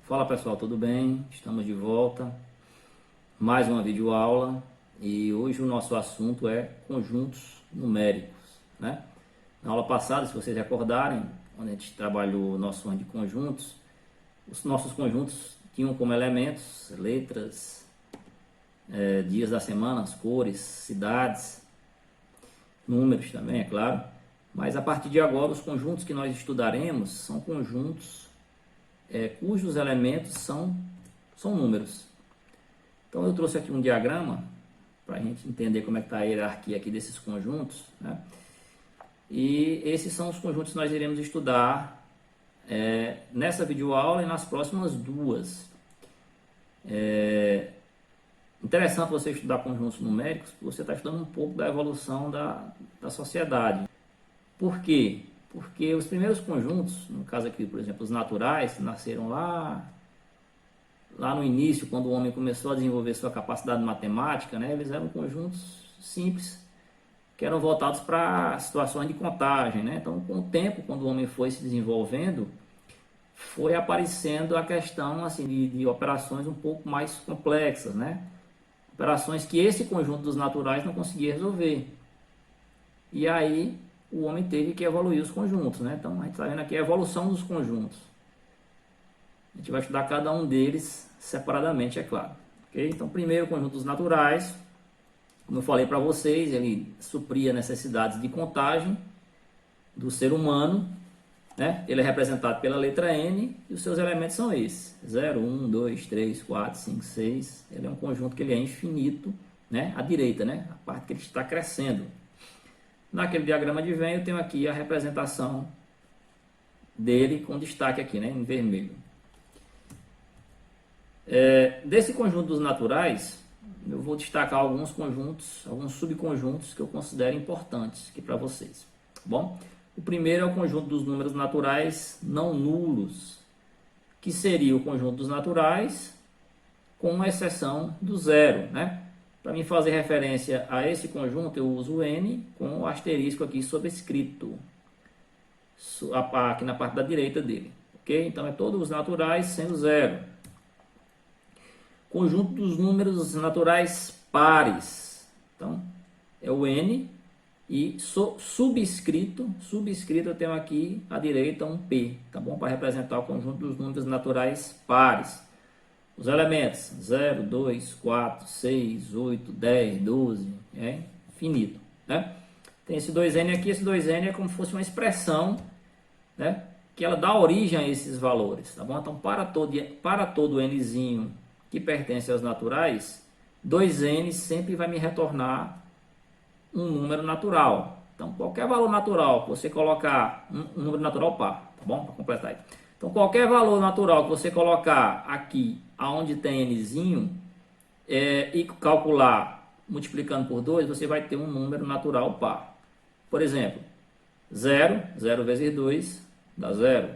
Fala pessoal, tudo bem? Estamos de volta, mais uma videoaula e hoje o nosso assunto é conjuntos numéricos, né? Na aula passada, se vocês recordarem, quando a gente trabalhou o nosso ano de conjuntos, os nossos conjuntos tinham como elementos letras, dias da semana, as cores, cidades, números também, é claro. Mas a partir de agora, os conjuntos que nós estudaremos são conjuntos cujos elementos são números. Então eu trouxe aqui um diagrama para a gente entender como é que está a hierarquia aqui desses conjuntos, né? E esses são os conjuntos que nós iremos estudar nessa videoaula e nas próximas duas. Interessante você estudar conjuntos numéricos, porque você está estudando um pouco da evolução da sociedade. Por quê? Porque os primeiros conjuntos, no caso aqui, por exemplo, os naturais, nasceram lá no início, quando o homem começou a desenvolver sua capacidade matemática, né? Eles eram conjuntos simples, que eram voltados para situações de contagem, né? Então, com o tempo, quando o homem foi se desenvolvendo, foi aparecendo a questão assim, de operações um pouco mais complexas, né? Operações que esse conjunto dos naturais não conseguia resolver. E aí o homem teve que evoluir os conjuntos, né? Então a gente está vendo aqui a evolução dos conjuntos. A gente vai estudar cada um deles separadamente, é claro. Okay? Então, primeiro, o conjunto dos naturais. Como eu falei para vocês, ele supria necessidades de contagem do ser humano, né? Ele é representado pela letra N e os seus elementos são esses: 0, 1, 2, 3, 4, 5, 6. Ele é um conjunto que ele é infinito, né? À direita, né? A parte que ele está crescendo. Naquele diagrama de Venn eu tenho aqui a representação dele com destaque aqui, né, em vermelho. Desse conjunto dos naturais, eu vou destacar alguns conjuntos, alguns subconjuntos que eu considero importantes aqui para vocês. Tá bom? O primeiro é o conjunto dos números naturais não nulos, que seria o conjunto dos naturais com exceção do zero, né? Para mim fazer referência a esse conjunto, eu uso o N com o asterisco aqui sobrescrito, aqui na parte da direita dele. Ok? Então, é todos os naturais sendo zero. Conjunto dos números naturais pares. Então, é o N e subscrito eu tenho aqui à direita um P, tá bom? Para representar o conjunto dos números naturais pares. Os elementos 0, 2, 4, 6, 8, 10, 12, é infinito, né? Tem esse 2n aqui, esse 2n é como se fosse uma expressão, né? Que ela dá origem a esses valores, tá bom? Então, para todo nzinho que pertence aos naturais, 2n sempre vai me retornar um número natural. Então, qualquer valor natural que você colocar, um número natural par, tá bom? Para completar aí. Então, qualquer valor natural que você colocar aqui, aonde tem nzinho, e calcular multiplicando por 2, você vai ter um número natural par. Por exemplo, 0 vezes 2 dá 0.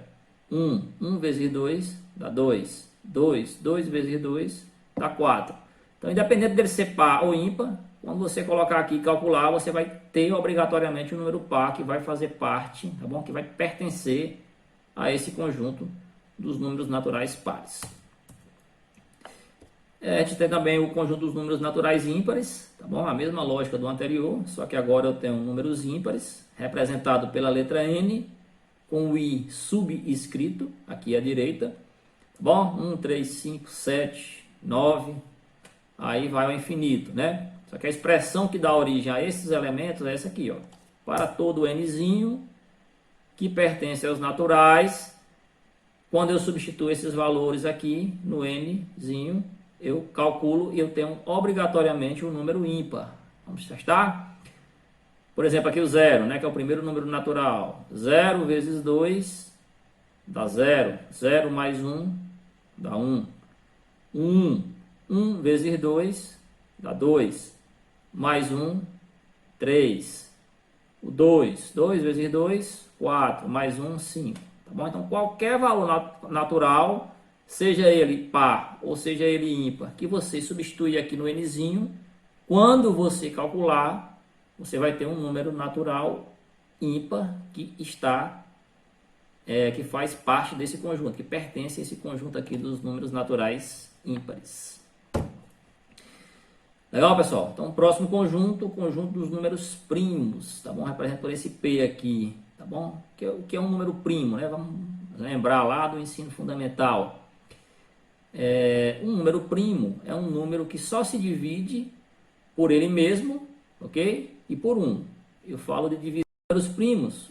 1 vezes 2 dá 2. 2 vezes 2 dá 4. Então, independente dele ser par ou ímpar, quando você colocar aqui e calcular, você vai ter obrigatoriamente um número par que vai fazer parte, tá bom? Que vai pertencer a esse conjunto dos números naturais pares. A gente tem também o conjunto dos números naturais ímpares, tá bom? A mesma lógica do anterior, só que agora eu tenho números ímpares, representado pela letra N, com o I subscrito, aqui à direita, tá bom? 1, 3, 5, 7, 9, aí vai ao infinito, né? Só que a expressão que dá origem a esses elementos é essa aqui, ó. Para todo nzinho que pertence aos naturais, quando eu substituo esses valores aqui no nzinho, eu calculo e eu tenho obrigatoriamente um número ímpar. Vamos testar? Por exemplo, aqui o 0, né, que é o primeiro número natural. 0 vezes 2 dá 0. 0 mais 1 dá 1. 1 vezes 2 dá 2. Mais 1, 3. O 2 vezes 2, 4. Mais 1, 5. Tá bom? Então, qualquer valor natural, seja ele par ou seja ele ímpar, que você substituir aqui no nzinho, quando você calcular, você vai ter um número natural ímpar que está que faz parte desse conjunto, que pertence a esse conjunto aqui dos números naturais ímpares. Legal, pessoal? Então, o próximo conjunto, o conjunto dos números primos, tá bom? Representa por esse P aqui, tá bom? Que é um número primo, né? Vamos lembrar lá do ensino fundamental. Um número primo é um número que só se divide por ele mesmo, ok? E por 1. Eu falo de divisão números primos.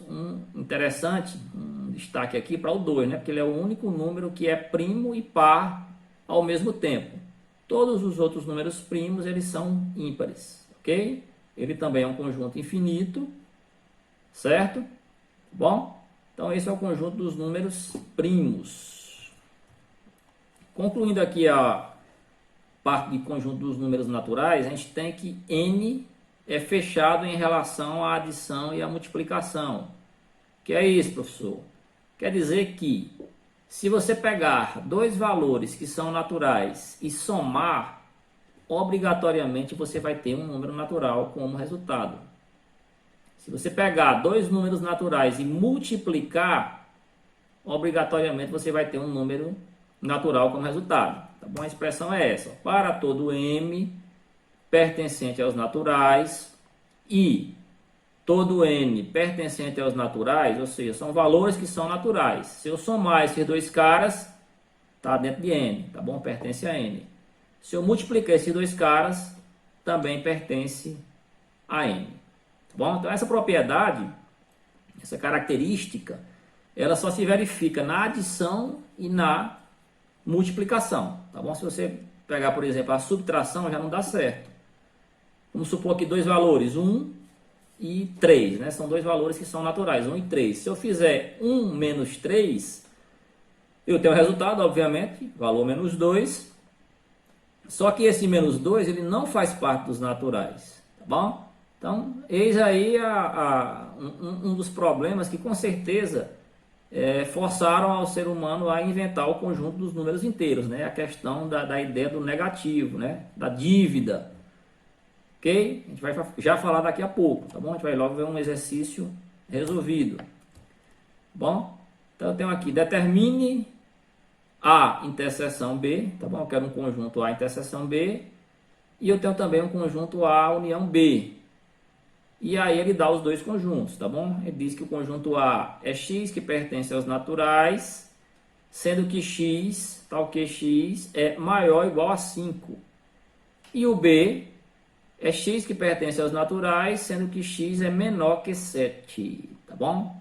Interessante, um destaque aqui para o 2, né? Porque ele é o único número que é primo e par ao mesmo tempo. Todos os outros números primos, eles são ímpares, ok? Ele também é um conjunto infinito, certo? Bom, então esse é o conjunto dos números primos. Concluindo aqui a parte de conjunto dos números naturais, a gente tem que N é fechado em relação à adição e à multiplicação. Que é isso, professor? Quer dizer que se você pegar dois valores que são naturais e somar, obrigatoriamente você vai ter um número natural como resultado. Se você pegar dois números naturais e multiplicar, obrigatoriamente você vai ter um número natural como resultado. Tá bom? A expressão é essa. Para todo M pertencente aos naturais e todo N pertencente aos naturais, ou seja, são valores que são naturais. Se eu somar esses dois caras, está dentro de N, tá bom? Pertence a N. Se eu multiplicar esses dois caras, também pertence a N. Tá bom? Então essa propriedade, essa característica, ela só se verifica na adição e na multiplicação. Tá bom? Se você pegar, por exemplo, a subtração, já não dá certo. Vamos supor que dois valores, 1 e 3, né? São dois valores que são naturais, 1 e 3. Se eu fizer 1 menos 3, eu tenho o resultado, obviamente, valor menos 2. Só que esse menos 2, ele não faz parte dos naturais, tá bom? Então, eis aí um dos problemas que com certeza forçaram ao ser humano a inventar o conjunto dos números inteiros, né? A questão da ideia do negativo, né? Da dívida. Ok? A gente vai já falar daqui a pouco, tá bom? A gente vai logo ver um exercício resolvido. Bom, então eu tenho aqui, determine A interseção B, tá bom? Eu quero um conjunto A interseção B. E eu tenho também um conjunto A união B. E aí ele dá os dois conjuntos, tá bom? Ele diz que o conjunto A é X, que pertence aos naturais, sendo que X, tal que X, é maior ou igual a 5. E o B é X que pertence aos naturais, sendo que X é menor que 7, tá bom?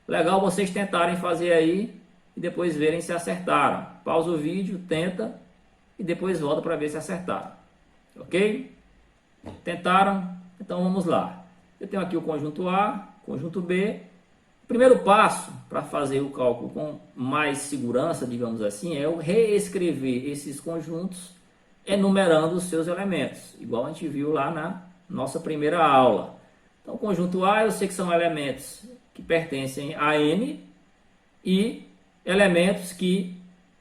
Legal vocês tentarem fazer aí e depois verem se acertaram. Pausa o vídeo, tenta e depois volta para ver se acertaram. Ok? Tentaram? Então vamos lá. Eu tenho aqui o conjunto A, conjunto B. O primeiro passo para fazer o cálculo com mais segurança, digamos assim, é eu reescrever esses conjuntos enumerando os seus elementos, igual a gente viu lá na nossa primeira aula. Então, o conjunto A, eu sei que são elementos que pertencem a N e elementos que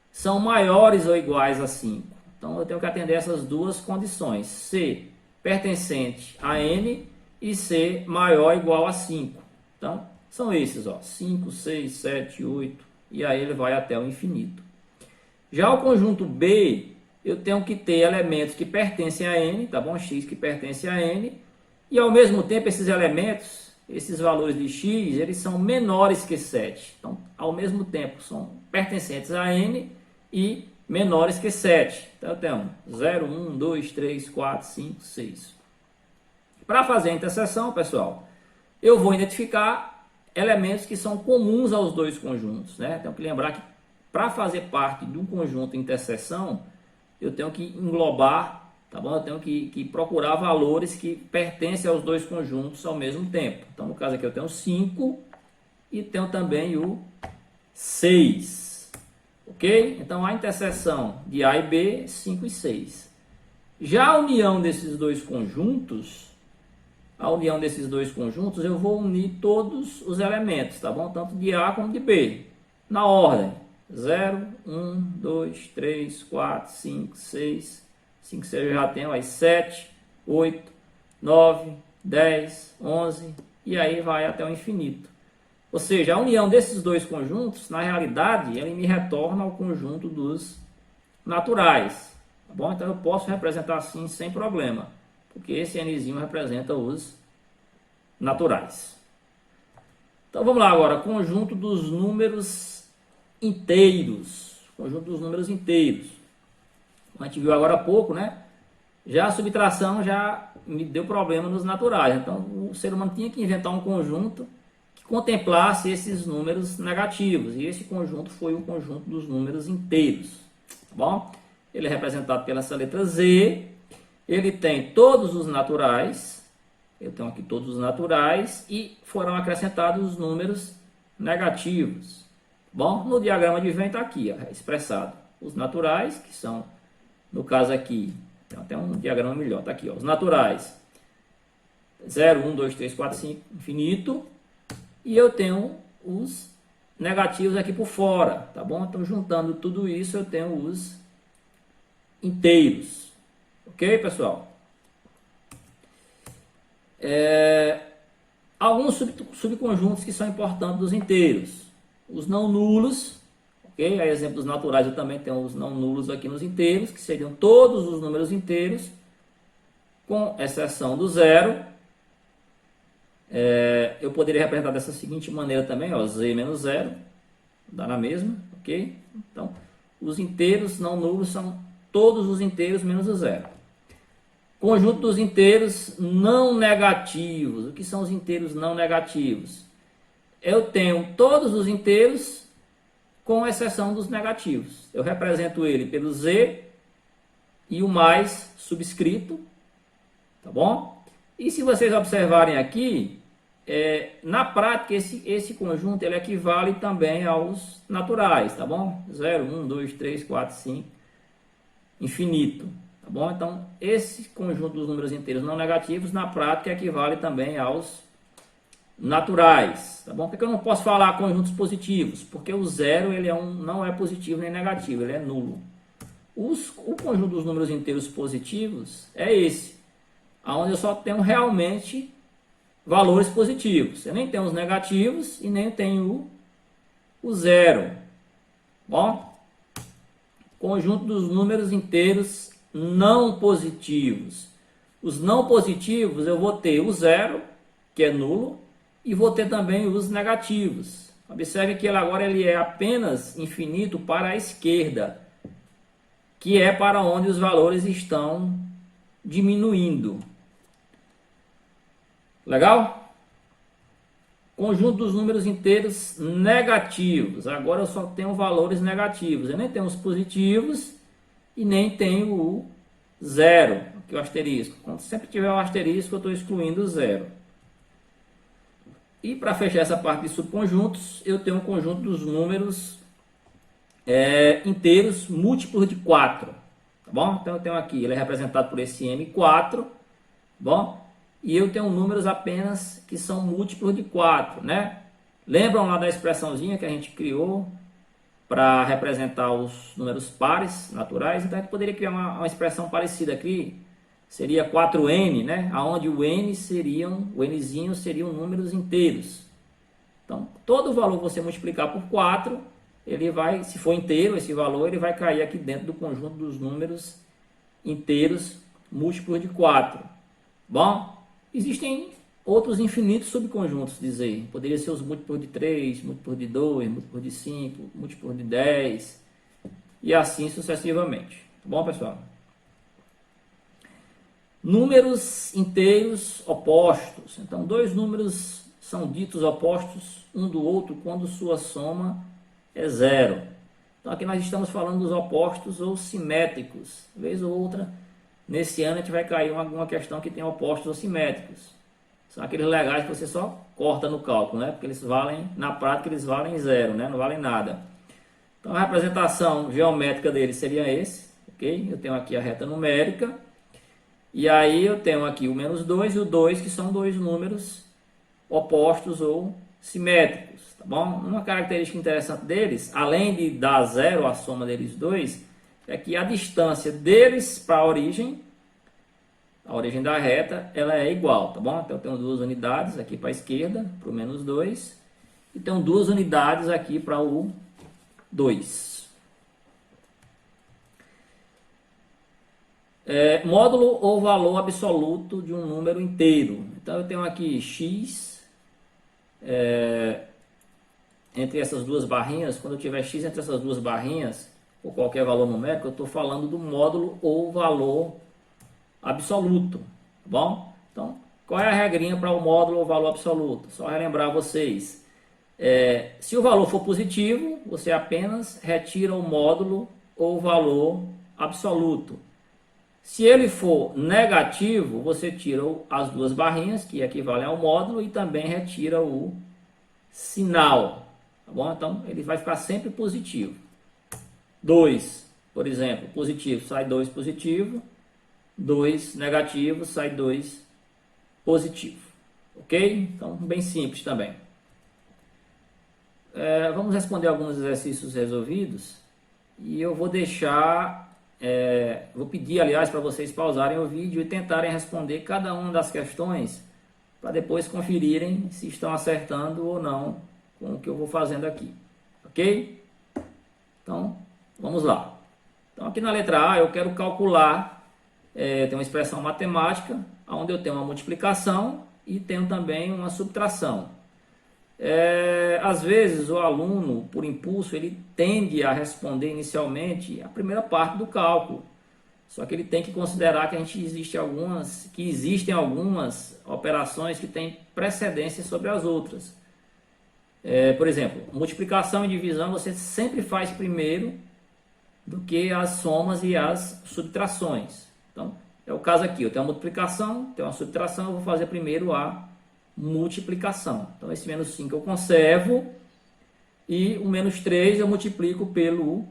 são maiores ou iguais a 5. Então, eu tenho que atender essas duas condições, C pertencente a N e C maior ou igual a 5. Então, são esses, ó, 5, 6, 7, 8, e aí ele vai até o infinito. Já o conjunto B, eu tenho que ter elementos que pertencem a N, tá bom? X que pertence a N, e ao mesmo tempo esses elementos, esses valores de X, eles são menores que 7. Então, ao mesmo tempo, são pertencentes a N e menores que 7. Então, eu tenho 0, 1, 2, 3, 4, 5, 6. Para fazer a interseção, pessoal, eu vou identificar elementos que são comuns aos dois conjuntos, né? Tenho que lembrar que para fazer parte de um conjunto interseção, eu tenho que englobar, tá bom? Eu tenho que procurar valores que pertencem aos dois conjuntos ao mesmo tempo. Então, no caso aqui, eu tenho 5 e tenho também o 6. Ok? Então, a interseção de A e B, 5 e 6. Já a união desses dois conjuntos, eu vou unir todos os elementos, tá bom? Tanto de A como de B, na ordem. 0, 1, 2, 3, 4, 5, 6. 5, 6 eu já tenho aí 7, 8, 9, 10, 11 e aí vai até o infinito. Ou seja, a união desses dois conjuntos, na realidade, ele me retorna ao conjunto dos naturais. Tá bom? Então eu posso representar assim sem problema, porque esse nzinho representa os naturais. Então vamos lá agora, conjunto dos números inteiros. Conjunto dos números inteiros. Como a gente viu agora há pouco, né? Já a subtração já me deu problema nos naturais. Então o ser humano tinha que inventar um conjunto que contemplasse esses números negativos. E esse conjunto foi o conjunto dos números inteiros. Tá bom? Ele é representado pela essa letra Z. Ele tem todos os naturais. Eu tenho aqui todos os naturais e foram acrescentados os números negativos. Bom, no diagrama de Venn está aqui, ó, expressado os naturais, que são, no caso aqui, tem até um diagrama melhor, está aqui, ó, os naturais 0, 1, 2, 3, 4, 5, infinito, e eu tenho os negativos aqui por fora, tá bom? Então, juntando tudo isso, eu tenho os inteiros, ok, pessoal? Alguns subconjuntos que são importantes dos inteiros. Os não nulos, ok? A exemplo dos naturais, eu também tenho os não nulos aqui nos inteiros, que seriam todos os números inteiros, com exceção do zero. Eu poderia representar dessa seguinte maneira também, ó, z menos zero, dá na mesma, ok? Então, os inteiros não nulos são todos os inteiros menos o zero. Conjunto dos inteiros não negativos. O que são os inteiros não negativos? Eu tenho todos os inteiros, com exceção dos negativos. Eu represento ele pelo Z e o mais subscrito, tá bom? E se vocês observarem aqui, na prática esse conjunto ele equivale também aos naturais, tá bom? 0, 1, 2, 3, 4, 5, infinito. Tá bom? Então, esse conjunto dos números inteiros não negativos, na prática, equivale também aos naturais. Tá bom? Por que eu não posso falar conjuntos positivos? Porque o zero ele não é positivo nem negativo, ele é nulo. O conjunto dos números inteiros positivos é esse, onde eu só tenho realmente valores positivos. Eu nem tenho os negativos e nem tenho o zero. Bom? Conjunto dos números inteiros não positivos. Os não positivos eu vou ter o zero, que é nulo, e vou ter também os negativos. Observe que ele é apenas infinito para a esquerda, que é para onde os valores estão diminuindo. Legal? Conjunto dos números inteiros negativos. Agora eu só tenho valores negativos. Eu nem tenho os positivos e nem tenho o zero, aqui o asterisco. Quando sempre tiver o asterisco, eu estou excluindo o zero. E para fechar essa parte de subconjuntos, eu tenho um conjunto dos números inteiros múltiplos de 4. Tá bom? Então eu tenho aqui, ele é representado por esse M4, bom? E eu tenho números apenas que são múltiplos de 4, né? Lembram lá da expressãozinha que a gente criou para representar os números pares naturais? Então a gente poderia criar uma expressão parecida aqui, seria 4n, né? Onde o n o nzinho seriam números inteiros. Então, todo valor que você multiplicar por 4, ele vai, se for inteiro esse valor, ele vai cair aqui dentro do conjunto dos números inteiros múltiplos de 4. Bom, existem outros infinitos subconjuntos de Z. Poderia ser os múltiplos de 3, múltiplos de 2, múltiplos de 5, múltiplos de 10 e assim sucessivamente. Tá bom, pessoal? Números inteiros opostos. Então, dois números são ditos opostos um do outro quando sua soma é zero. Então, aqui nós estamos falando dos opostos ou simétricos. Vez ou outra, nesse ano a gente vai cair alguma questão que tem opostos ou simétricos. São aqueles legais que você só corta no cálculo, né? Porque eles valem, na prática, eles valem zero, né? Não valem nada. Então, a representação geométrica deles seria esse, ok? Eu tenho aqui a reta numérica. E aí eu tenho aqui o menos 2 e o 2, que são dois números opostos ou simétricos, tá bom? Uma característica interessante deles, além de dar zero a soma deles dois, é que a distância deles para a origem da reta, ela é igual, tá bom? Então eu tenho duas unidades aqui para a esquerda, para o menos 2, e tenho 2 unidades aqui para o 2. Módulo ou valor absoluto de um número inteiro. Então eu tenho aqui x entre essas duas barrinhas. Quando eu tiver x entre essas duas barrinhas, ou qualquer valor numérico, eu estou falando do módulo ou valor absoluto, tá bom? Então, qual é a regrinha para o módulo ou valor absoluto? Só relembrar vocês. Se o valor for positivo, você apenas retira o módulo ou valor absoluto. Se ele for negativo, você tira as duas barrinhas, que equivalem ao módulo, e também retira o sinal, tá bom? Então, ele vai ficar sempre positivo. 2, por exemplo, positivo, sai 2 positivo. 2 negativo, sai 2 positivo. Ok? Então, bem simples também. Vamos responder alguns exercícios resolvidos. E eu vou deixar... vou pedir, aliás, para vocês pausarem o vídeo e tentarem responder cada uma das questões, para depois conferirem se estão acertando ou não com o que eu vou fazendo aqui. Ok? Então, vamos lá. Então, aqui na letra A, eu quero calcular, tem uma expressão matemática, onde eu tenho uma multiplicação e tenho também uma subtração. Às vezes, o aluno, por impulso, ele tende a responder inicialmente a primeira parte do cálculo. Só que ele tem que considerar que existem algumas operações que têm precedência sobre as outras. Por exemplo, multiplicação e divisão você sempre faz primeiro do que as somas e as subtrações. Então, é o caso aqui, eu tenho a multiplicação, tenho a subtração, eu vou fazer primeiro a multiplicação. Então, esse menos 5 eu conservo e o menos 3 eu multiplico pelo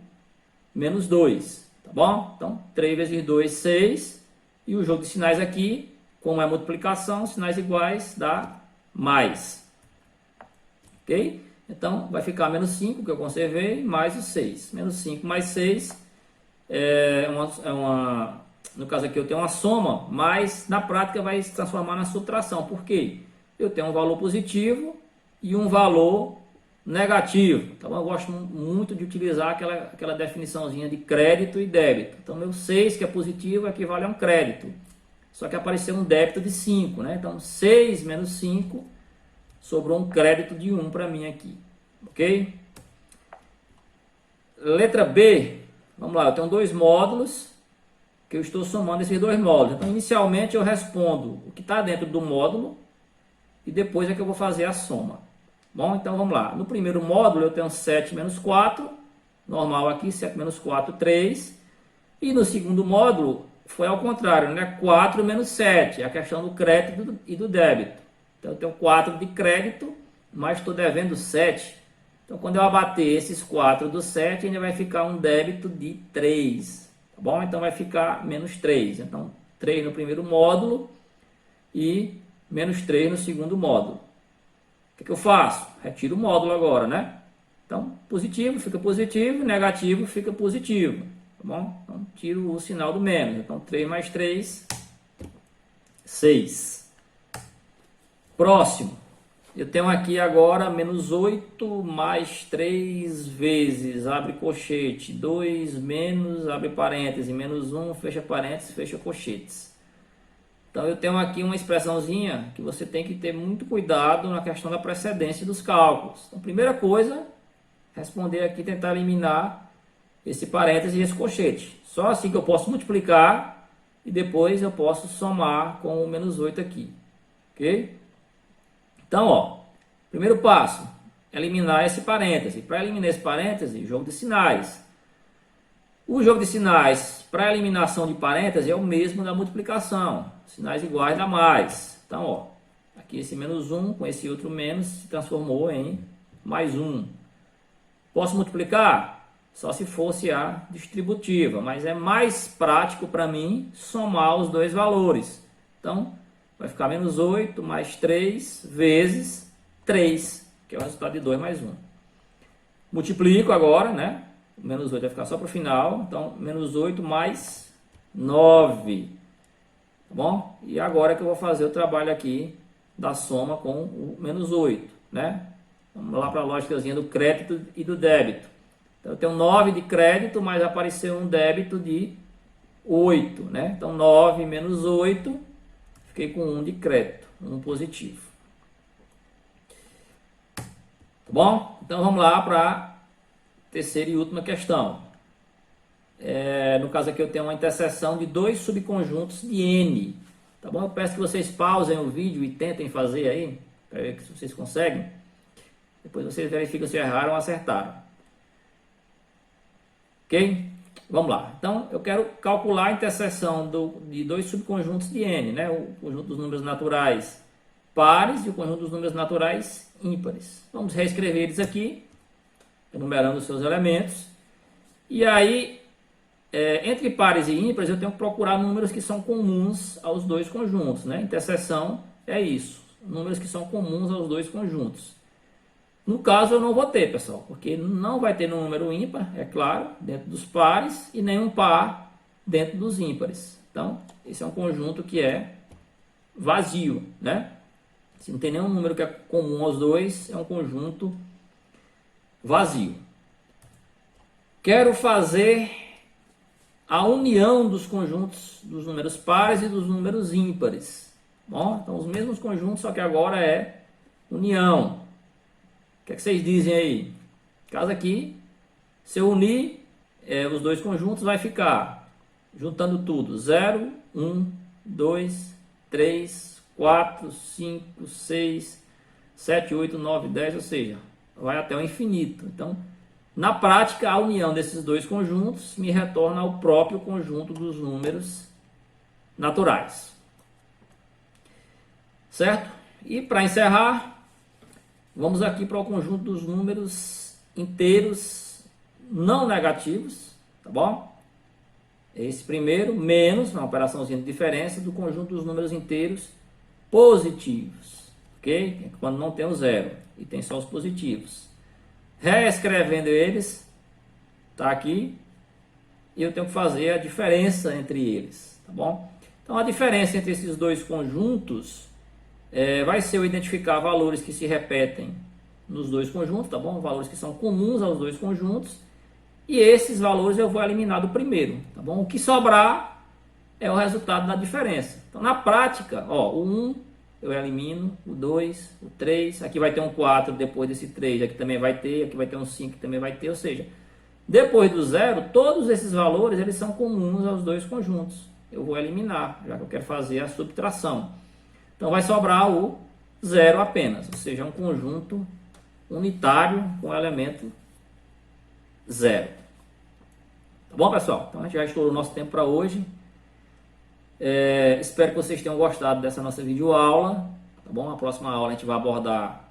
menos 2, tá bom? Então, 3 vezes 2, 6, e o jogo de sinais aqui, como é multiplicação, sinais iguais dá mais. Ok? Então, vai ficar menos 5, que eu conservei, mais o 6. Menos 5 mais 6 no caso aqui eu tenho uma soma, mas na prática vai se transformar na subtração. Por quê? Eu tenho um valor positivo e um valor negativo. Então, eu gosto muito de utilizar aquela definiçãozinha de crédito e débito. Então, meu 6, que é positivo, equivale a um crédito. Só que apareceu um débito de 5, né? Então, 6 menos 5... sobrou um crédito de 1 para mim aqui, ok? Letra B, vamos lá, eu tenho 2 módulos, que eu estou somando esses 2 módulos. Então, inicialmente eu respondo o que está dentro do módulo, e depois é que eu vou fazer a soma. Bom, então vamos lá. No primeiro módulo eu tenho 7 menos 4, normal aqui, 7 menos 4, 3. E no segundo módulo foi ao contrário, né? 4 menos 7, é a questão do crédito e do débito. Então, eu tenho 4 de crédito, mas estou devendo 7. Então, quando eu abater esses 4 do 7, ainda vai ficar um débito de 3. Tá bom? Então, vai ficar menos 3. Então, 3 no primeiro módulo e menos 3 no segundo módulo. O que eu faço? Retiro o módulo agora, né? Então, positivo fica positivo, negativo fica positivo. Tá bom? Então, tiro o sinal do menos. Então, 3 mais 3, 6. Próximo, eu tenho aqui agora menos 8 mais 3 vezes, abre colchete, 2 menos, abre parêntese, menos 1, fecha parênteses, fecha colchetes. Então eu tenho aqui uma expressãozinha que você tem que ter muito cuidado na questão da precedência dos cálculos. Então, primeira coisa, responder aqui, tentar eliminar esse parêntese e esse colchete. Só assim que eu posso multiplicar e depois eu posso somar com o menos 8 aqui, ok? Então, ó, primeiro passo, eliminar esse parêntese. Para eliminar esse parêntese, jogo de sinais. O jogo de sinais para eliminação de parêntese é o mesmo da multiplicação. Sinais iguais dá mais. Então, ó, aqui esse menos 1 com esse outro menos se transformou em mais 1. Posso multiplicar? Só se fosse a distributiva, mas é mais prático para mim somar os dois valores. Então, vai ficar menos 8 mais 3 vezes 3, que é o resultado de 2 mais 1. Multiplico agora, né? O menos 8 vai ficar só para o final. Então, menos 8 mais 9. Tá bom? E agora que eu vou fazer o trabalho aqui da soma com o menos 8, né? Vamos lá para a lógicazinha do crédito e do débito. Então, eu tenho 9 de crédito, mas apareceu um débito de 8, né? Então, 9 menos 8, fiquei com 1 de crédito, 1 positivo. Tá bom? Então, vamos lá para a terceira e última questão. No caso aqui, eu tenho uma interseção de dois subconjuntos de N. Tá bom? Eu peço que vocês pausem o vídeo e tentem fazer aí, para ver se vocês conseguem. Depois vocês verificam se erraram ou acertaram. Ok? Vamos lá. Então, eu quero calcular a interseção de dois subconjuntos de N, né? O conjunto dos números naturais pares e o conjunto dos números naturais ímpares. Vamos reescrever eles aqui, enumerando os seus elementos. E aí, entre pares e ímpares, eu tenho que procurar números que são comuns aos dois conjuntos, né? Interseção é isso, números que são comuns aos dois conjuntos. No caso, eu não vou ter, pessoal, porque não vai ter número ímpar, é claro, dentro dos pares, e nenhum par dentro dos ímpares. Então, esse é um conjunto que é vazio, né? Se não tem nenhum número que é comum aos dois, é um conjunto vazio. Quero fazer a união dos conjuntos dos números pares e dos números ímpares. Bom, então, os mesmos conjuntos, só que agora é união. O que é que vocês dizem aí? Caso aqui, se eu unir os dois conjuntos, vai ficar, juntando tudo, 0, 1, 2, 3, 4, 5, 6, 7, 8, 9, 10, ou seja, vai até o infinito. Então, na prática, a união desses dois conjuntos me retorna ao próprio conjunto dos números naturais. Certo? E para encerrar, vamos aqui para o conjunto dos números inteiros não negativos, tá bom? Esse primeiro, menos, uma operaçãozinha de diferença, do conjunto dos números inteiros positivos, ok? Quando não tem o zero e tem só os positivos. Reescrevendo eles, tá aqui, e eu tenho que fazer a diferença entre eles, tá bom? Então, a diferença entre esses dois conjuntos vai ser eu identificar valores que se repetem nos dois conjuntos, tá bom? Valores que são comuns aos dois conjuntos. E esses valores eu vou eliminar do primeiro, tá bom? O que sobrar é o resultado da diferença. Então, na prática, ó, o 1 eu elimino, o 2, o 3, aqui vai ter um 4 depois desse 3, aqui também vai ter, aqui vai ter um 5 que também vai ter, ou seja, depois do zero, todos esses valores eles são comuns aos dois conjuntos. Eu vou eliminar, já que eu quero fazer a subtração. Então, vai sobrar o zero apenas, ou seja, um conjunto unitário com elemento zero. Tá bom, pessoal? Então, a gente já estourou o nosso tempo para hoje. Espero que vocês tenham gostado dessa nossa videoaula. Tá bom? Na próxima aula a gente vai abordar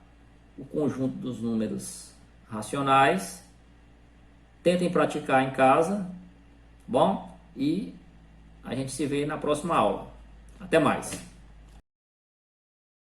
o conjunto dos números racionais. Tentem praticar em casa. Tá bom? E a gente se vê na próxima aula. Até mais!